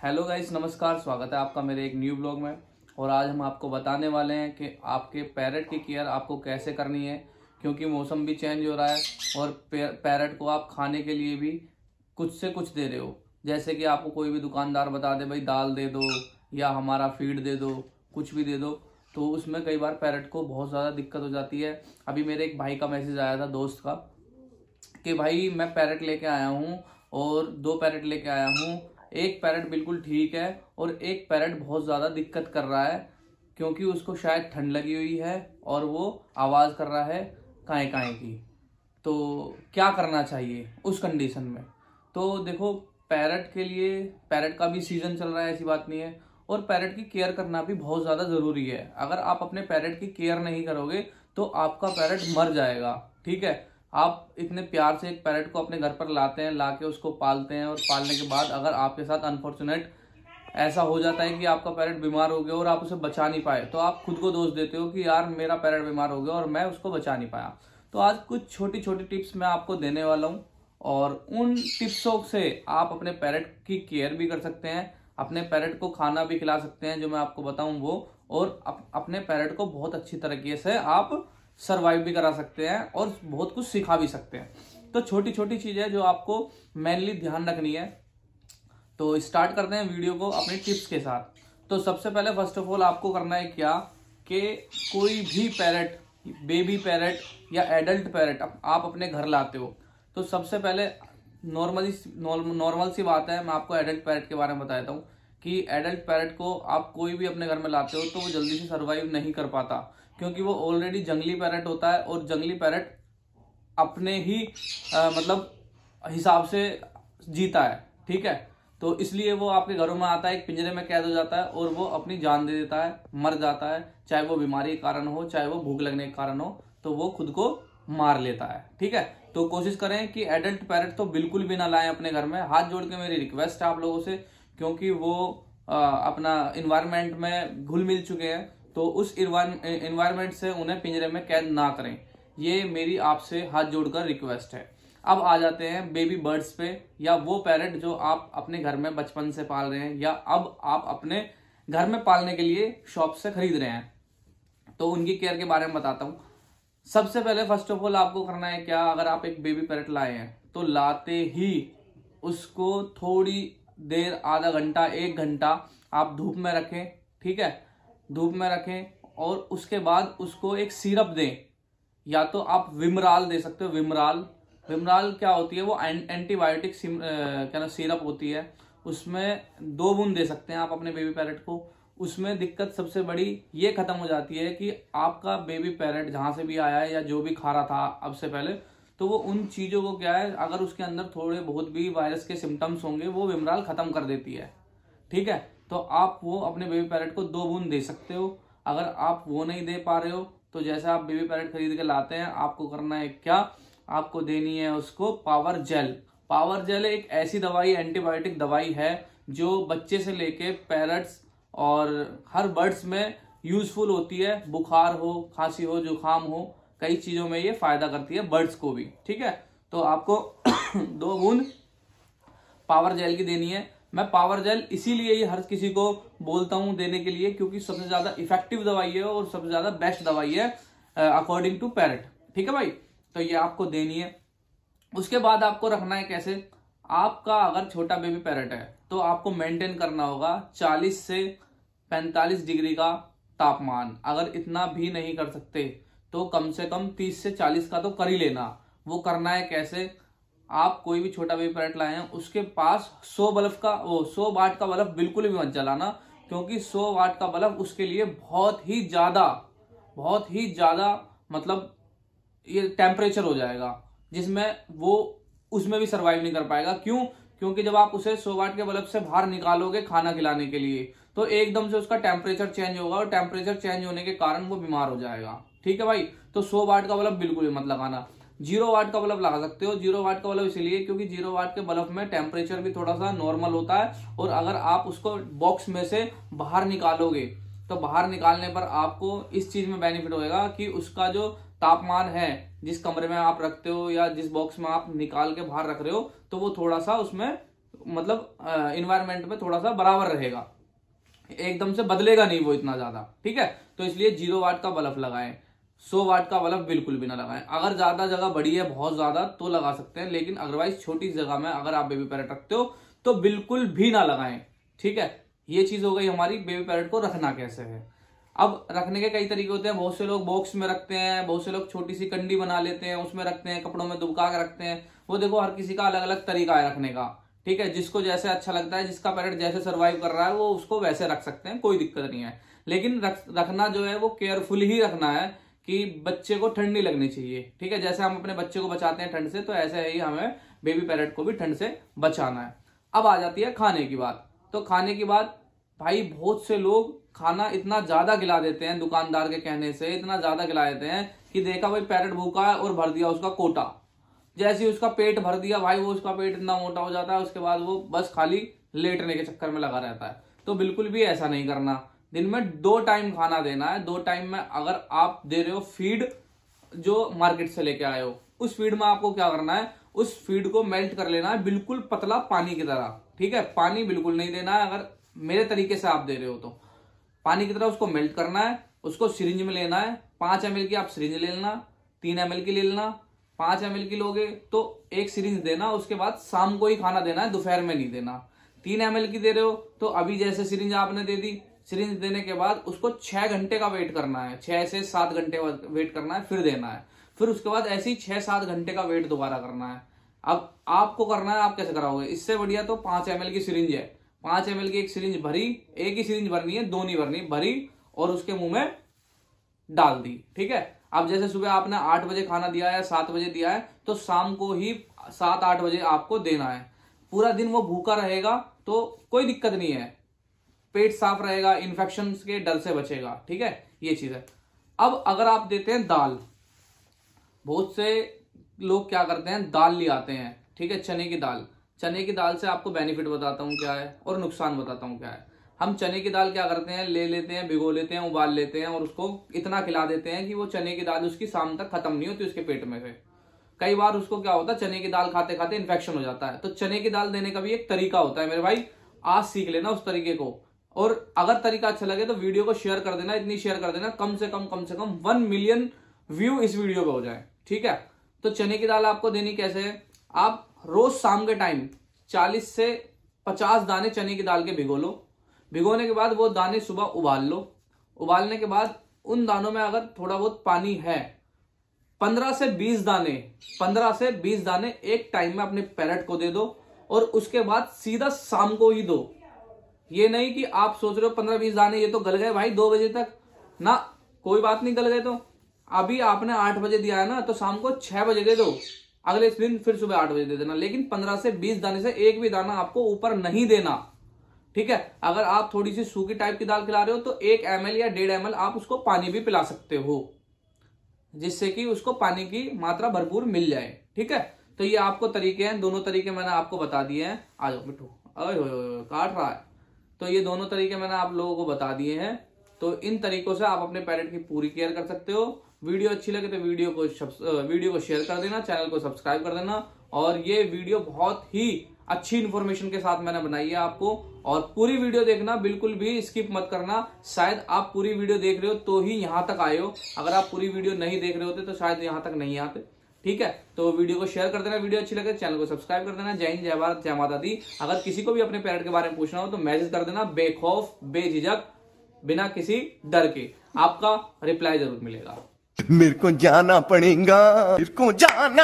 Hello guys, नमस्कार। स्वागत है आपका मेरे एक न्यू ब्लॉग में। और आज हम आपको बताने वाले हैं कि आपके पैरट की केयर आपको कैसे करनी है, क्योंकि मौसम भी चेंज हो रहा है और पैरट को आप खाने के लिए भी कुछ से कुछ दे रहे हो। जैसे कि आपको कोई भी दुकानदार बता दे भाई दाल दे दो या हमारा फीड दे दो, कुछ भी दे दो, तो उसमें कई बार पैरट को बहुत ज़्यादा दिक्कत हो जाती है। अभी मेरे एक भाई का मैसेज आया था दोस्त का कि भाई मैं पैरट लेके आया हूँ और 2 पैरट लेके आया हूँ। एक पैरट बिल्कुल ठीक है और एक पैरट बहुत ज़्यादा दिक्कत कर रहा है, क्योंकि उसको शायद ठंड लगी हुई है और वो आवाज़ कर रहा है काएं काएं की। तो क्या करना चाहिए उस कंडीशन में? तो देखो, पैरट के लिए, पैरट का भी सीजन चल रहा है, ऐसी बात नहीं है, और पैरट की केयर करना भी बहुत ज़्यादा ज़रूरी है। अगर आप अपने पैरट की केयर नहीं करोगे तो आपका पैरट मर जाएगा। ठीक है, आप इतने प्यार से एक पैरट को अपने घर पर लाते हैं, लाके उसको पालते हैं, और पालने के बाद अगर आपके साथ अनफॉर्चुनेट ऐसा हो जाता है कि आपका पैरट बीमार हो गया और आप उसे बचा नहीं पाए, तो आप खुद को दोष देते हो कि यार मेरा पैरट बीमार हो गया और मैं उसको बचा नहीं पाया। तो आज कुछ छोटी छोटी टिप्स मैं आपको देने वाला हूँ, और उन टिप्सों से आप अपने पैरट की केयर भी कर सकते हैं, अपने पैरट को खाना भी खिला सकते हैं जो मैं आपको बताऊं वो, और अपने पैरट को बहुत अच्छी तरीके से आप सरवाइव भी करा सकते हैं और बहुत कुछ सिखा भी सकते हैं। तो छोटी छोटी चीजें जो आपको मेनली ध्यान रखनी है। तो स्टार्ट करते हैं वीडियो को अपने टिप्स के साथ। तो सबसे पहले फर्स्ट ऑफ ऑल आपको करना है क्या कि कोई भी पैरट, बेबी पैरट या एडल्ट पैरट आप अपने घर लाते हो, तो सबसे पहले नॉर्मल सी बात है, मैं आपको एडल्ट पैरट के बारे में बता देता हूँ कि एडल्ट पैरट को आप कोई भी अपने घर में लाते हो तो वो जल्दी से सर्वाइव नहीं कर पाता, क्योंकि वो ऑलरेडी जंगली पैरट होता है और जंगली पैरट अपने ही मतलब हिसाब से जीता है। ठीक है, तो इसलिए वो आपके घरों में आता है, एक पिंजरे में कैद हो जाता है और वो अपनी जान दे देता है, मर जाता है, चाहे वो बीमारी के कारण हो, चाहे वो भूख लगने के कारण हो, तो वो खुद को मार लेता है। ठीक है, तो कोशिश करें कि एडल्ट पैरट तो बिल्कुल भी ना लाएं अपने घर में। हाथ जोड़ के मेरी रिक्वेस्ट है आप लोगों से, क्योंकि वो अपना इन्वायरमेंट में घुल मिल चुके हैं, तो उस इन्वायरमेंट से उन्हें पिंजरे में कैद ना करें। ये मेरी आपसे हाथ जोड़कर रिक्वेस्ट है। अब आ जाते हैं बेबी बर्ड्स पे, या वो पैरट जो आप अपने घर में बचपन से पाल रहे हैं या अब आप अपने घर में पालने के लिए शॉप से खरीद रहे हैं, तो उनकी केयर के बारे में बताता हूँ। सबसे पहले फर्स्ट ऑफ ऑल आपको करना है क्या, अगर आप एक बेबी पैरट लाए हैं तो लाते ही उसको थोड़ी देर, आधा घंटा 1 घंटा आप धूप में रखें। ठीक है, धूप में रखें और उसके बाद उसको एक सिरप दें, या तो आप विमराल दे सकते हो। विमराल क्या होती है, वो एंटीबायोटिक सिरप होती है, उसमें 2 बूंद दे सकते हैं आप अपने बेबी पैरट को। उसमें दिक्कत सबसे बड़ी ये खत्म हो जाती है कि आपका बेबी पैरट जहां से भी आया है या जो भी खा रहा था अब से पहले, तो वो उन चीजों को क्या है, अगर उसके अंदर थोड़े बहुत भी वायरस के सिम्टम्स होंगे वो विमराल खत्म कर देती है। ठीक है, तो आप वो अपने बेबी पैरट को 2 बूंद दे सकते हो। अगर आप वो नहीं दे पा रहे हो तो जैसे आप बेबी पैरट खरीद के लाते हैं, आपको करना है क्या, आपको देनी है उसको पावर जेल। पावर जेल एक ऐसी दवाई, एंटीबायोटिक दवाई है जो बच्चे से लेके पैरट्स और हर बर्ड्स में यूजफुल होती है। बुखार हो, खांसी हो, जुकाम हो, कई चीजों में ये फायदा करती है बर्ड्स को भी। ठीक है, तो आपको 2 बूंद पावर जेल की देनी है। मैं पावर जेल इसीलिए ये हर किसी को बोलता हूं देने के लिए, क्योंकि सबसे ज्यादा इफेक्टिव दवाई है और सबसे ज्यादा बेस्ट दवाई है अकॉर्डिंग टू पैरट। ठीक है भाई, तो ये आपको देनी है। उसके बाद आपको रखना है कैसे, आपका अगर छोटा बेबी पैरट है तो आपको मेंटेन करना होगा 40 से 45 डिग्री का तापमान। अगर इतना भी नहीं कर सकते तो कम से कम 30 से 40 का तो कर ही लेना। वो करना है कैसे, आप कोई भी छोटा बेबी पैरट लाए हैं उसके पास 100 वाट का बल्ब बिल्कुल भी मत जलाना, क्योंकि 100 वाट का बल्ब उसके लिए बहुत ही ज्यादा मतलब ये टेम्परेचर हो जाएगा, जिसमें वो उसमें भी सरवाइव नहीं कर पाएगा। क्यों? क्योंकि जब आप उसे 100 वाट के बल्ब से बाहर निकालोगे खाना खिलाने के लिए, तो एकदम से उसका टेम्परेचर चेंज होगा और टेम्परेचर चेंज होने के कारण वो बीमार हो जाएगा। ठीक है भाई, तो 100 वाट का बल्ब बिल्कुल भी मत लगाना। 0 वाट का बल्ब लगा सकते हो। 0 वाट का बल्ब इसलिए क्योंकि 0 वाट के बल्ब में टेम्परेचर भी थोड़ा सा नॉर्मल होता है, और अगर आप उसको बॉक्स में से बाहर निकालोगे तो बाहर निकालने पर आपको इस चीज में बेनिफिट होगा कि उसका जो तापमान है, जिस कमरे में आप रखते हो या जिस बॉक्स में आप निकाल के बाहर रख रहे हो, तो वो थोड़ा सा उसमें मतलब इन्वायरमेंट में थोड़ा सा बराबर रहेगा, एकदम से बदलेगा नहीं वो इतना ज्यादा। ठीक है, तो इसलिए 0 वाट का बल्ब लगाएं, 100 वाट का बल्ब बिल्कुल भी ना लगाएं। अगर ज्यादा जगह बड़ी है, बहुत ज्यादा, तो लगा सकते हैं, लेकिन अदरवाइज छोटी जगह में अगर आप बेबी पैरेट रखते हो तो बिल्कुल भी ना लगाएं। ठीक है, ये चीज हो गई हमारी बेबी पैरेट को रखना कैसे है। अब रखने के कई तरीके होते हैं, बहुत से लोग बॉक्स में रखते हैं, बहुत से लोग छोटी सी कंडी बना लेते हैं, उसमें रखते हैं, कपड़ों में दुबका के रखते हैं। वो देखो हर किसी का अलग अलग तरीका है रखने का। ठीक है, जिसको जैसे अच्छा लगता है, जिसका पैरेट जैसे सर्वाइव कर रहा है, वो उसको वैसे रख सकते हैं, कोई दिक्कत नहीं है। लेकिन रखना जो है वो केयरफुल ही रखना है कि बच्चे को ठंड नहीं लगनी चाहिए। ठीक है, जैसे हम अपने बच्चे को बचाते हैं ठंड से, तो ऐसे ही हमें बेबी पैरेट को भी ठंड से बचाना है। अब आ जाती है खाने की बात। तो खाने की बात, भाई बहुत से लोग खाना इतना ज्यादा खिला देते हैं, दुकानदार के कहने से इतना ज्यादा खिला देते हैं कि देखा भाई पैरेट भूखा है और भर दिया उसका कोटा। जैसे ही उसका पेट भर दिया भाई, वो उसका पेट इतना मोटा हो जाता है, उसके बाद वो बस खाली लेटने के चक्कर में लगा रहता है। तो बिल्कुल भी ऐसा नहीं करना। दिन में 2 टाइम खाना देना है। 2 टाइम में अगर आप दे रहे हो फीड जो मार्केट से लेके आए हो, उस फीड में आपको क्या करना है, उस फीड को मेल्ट कर लेना है बिल्कुल पतला पानी की तरह। ठीक है, पानी बिल्कुल नहीं देना है। अगर मेरे तरीके से आप दे रहे हो तो पानी की तरह उसको मेल्ट करना है। उसको सिरिंज में लेना है, 5 ml की आप सिरिंज ले लेना, 3 ml की ले लेना। 5 ml की लोगे तो 1 सिरिंज देना, उसके बाद शाम को ही खाना देना है, दोपहर में नहीं देना। 3 ml की दे रहे हो तो अभी जैसे सिरिंज आपने दे दी, सिरिंज देने के बाद उसको 6 घंटे का वेट करना है, 6 से 7 घंटे वेट करना है, फिर देना है। फिर उसके बाद ऐसे ही 6-7 घंटे का वेट दोबारा करना है। अब आपको करना है, आप कैसे कराओगे, इससे बढ़िया तो 5 ml की सिरिंज है, 5 ml की एक सिरिंज भरी, एक ही सिरिंज भरनी है, 2 नहीं भरनी, भरी और उसके मुंह में डाल दी। ठीक है, अब जैसे सुबह आपने 8 बजे खाना दिया है, 7 बजे दिया है, तो शाम को ही 7-8 बजे आपको देना है। पूरा दिन वो भूखा रहेगा तो कोई दिक्कत नहीं है, पेट साफ रहेगा, इन्फेक्शन के डर से बचेगा। ठीक है, ये चीज है। अब अगर आप देते हैं दाल, बहुत से लोग क्या करते हैं, दाल ले आते हैं। ठीक है, चने की दाल। चने की दाल से आपको बेनिफिट बताता हूं क्या है और नुकसान बताता हूं क्या है। हम चने की दाल क्या करते हैं, ले लेते हैं, भिगो लेते हैं, उबाल लेते हैं और उसको इतना खिला देते हैं कि वो चने की दाल उसकी शाम तक खत्म नहीं होती उसके पेट में से। कई बार उसको क्या होता है, चने की दाल खाते खाते इन्फेक्शन हो जाता है। तो चने की दाल देने का भी एक तरीका होता है मेरे भाई, आज सीख लेना उस तरीके को। और अगर तरीका अच्छा लगे तो वीडियो को शेयर कर देना, इतनी शेयर कर देना कम से कम 1 मिलियन व्यू इस वीडियो पे हो जाए। ठीक है, तो चने की दाल आपको देनी कैसे है, आप रोज शाम के टाइम 40 से 50 दाने चने की दाल के भिगो लो। भिगोने के बाद वो दाने सुबह उबाल लो। उबालने के बाद उन दानों में अगर थोड़ा बहुत पानी है, 15 से 20 दाने एक टाइम में अपने पैरेट को दे दो और उसके बाद सीधा शाम को ही दो। ये नहीं कि आप सोच रहे हो 15-20 दाने ये तो गल गए भाई 2 बजे तक ना, कोई बात नहीं, गल गए तो अभी आपने 8 बजे दिया है ना, तो शाम को 6 बजे दे दो, अगले दिन फिर सुबह 8 बजे दे देना। लेकिन 15 से 20 दाने से एक भी दाना आपको ऊपर नहीं देना। ठीक है, अगर आप थोड़ी सी सूखी टाइप की दाल खिला रहे हो तो 1 ml या 1.5 ml आप उसको पानी भी पिला सकते हो, जिससे कि उसको पानी की मात्रा भरपूर मिल जाए। ठीक है, तो ये आपको तरीके हैं, दोनों तरीके मैंने आपको बता दिए हैं। आ जाओ मिट्टू, काट रहा है। तो ये दोनों तरीके मैंने आप लोगों को बता दिए हैं। तो इन तरीकों से आप अपने पैरेट की पूरी केयर कर सकते हो। वीडियो अच्छी लगे तो वीडियो को शेयर कर देना, चैनल को सब्सक्राइब कर देना। और ये वीडियो बहुत ही अच्छी इन्फॉर्मेशन के साथ मैंने बनाई है आपको, और पूरी वीडियो देखना, बिल्कुल भी स्किप मत करना। शायद आप पूरी वीडियो देख रहे हो तो ही यहाँ तक आए हो, अगर आप पूरी वीडियो नहीं देख रहे होते तो शायद यहाँ तक नहीं आते। ठीक है, तो वीडियो को शेयर कर देना, वीडियो अच्छी लगे चैनल को सब्सक्राइब कर देना। जय हिंद, जय भारत, जय माता दी। अगर किसी को भी अपने पैरेट के बारे में पूछना हो तो मैसेज कर देना, बेखौफ बेझिझक, बिना किसी डर के, आपका रिप्लाई जरूर मिलेगा। मेरे को जाना पड़ेगा, मेरे को जाना।